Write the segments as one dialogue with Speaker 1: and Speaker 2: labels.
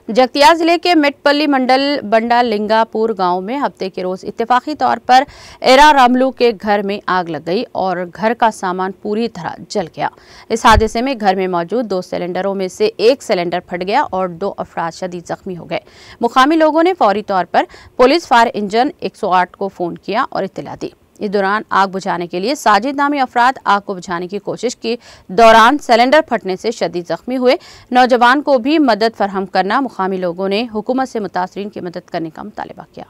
Speaker 1: जगतियाल जिले के मेटपल्ली मंडल बंडा लिंगापुर गांव में हफ्ते के रोज इत्तेफाकी तौर पर एरा रामलू के घर में आग लग गई और घर का सामान पूरी तरह जल गया। इस हादसे में घर में मौजूद 2 सिलेंडरों में से एक सिलेंडर फट गया और 2 अफराद शदीद जख्मी हो गए। मुकामी लोगों ने फौरी तौर पर पुलिस फायर इंजन 108 को फोन किया और इत्तला दी। इस दौरान आग बुझाने के लिए साजिद नामी अफराद आग को बुझाने की कोशिश की दौरान सिलेंडर फटने से शदीद जख्मी हुए। नौजवान को भी मदद फराहम करना मुकामी लोगों ने हुकूमत से मुतासरीन की मदद करने का मुतालबा किया।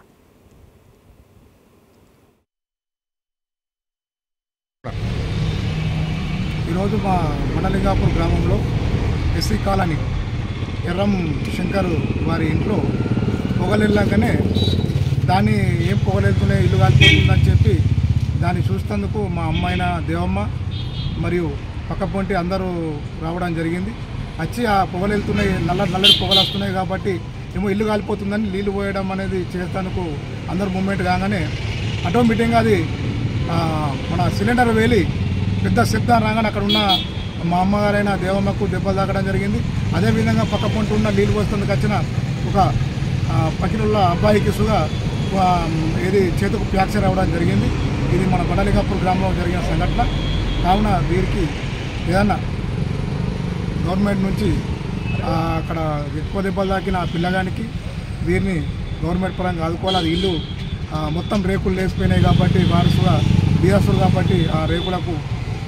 Speaker 2: मनलिंगापुर ग्रामंलो एससी कालनी ఎర్రం శంకర్ వారి ఇంట్లో పొగలెళ్ళగానే దాన్ని ఏం పొగలెళ్తున్నాయి ఇల్లు కాలిపోతుందని చెప్పి దాన్ని చూస్తేందుకు మా అమ్మాయిన దేవమ్మ మరియు పక్కపొంటి అందరూ రావడం జరిగింది। వచ్చి ఆ పొగలెళ్తున్నాయి నల్లటి పొగలు వస్తున్నాయి కాబట్టి ఏమో ఇల్లు కాలిపోతుందని నీళ్లు పోయడం అనేది చేస్తానికి అందరూ మూమెంట్ కాగానే ఆటోమేటిక్గా అది మన సిలిండర్ వేలి పెద్ద శబ్దం రాగానే అక్కడ ఉన్న మా అమ్మగారైన దేవమ్మకు దెబ్బలు తాకడం జరిగింది। అదేవిధంగా పక్కపొంటి ఉన్న నీళ్ళు పోస్తుందుకు వచ్చిన ఒక పకిరుల అబ్బాయికి సుగా ఏది చేతుకు ఫ్రాక్చర్ అవ్వడం జరిగింది। ఇది మన బడలింగాపూర్ గ్రామంలో జరిగిన సంఘటన కావున వీరికి ఏదన్నా గవర్నమెంట్ నుంచి అక్కడ ఎక్కువ దెబ్బలు తాకిన ఆ పిల్లగానికి వీరిని గవర్నమెంట్ పరంగా ఆదుకోవాలి। అది ఇల్లు మొత్తం రేకులు లేసిపోయినాయి కాబట్టి వారసుగా బీరసులు కాబట్టి ఆ రేకులకు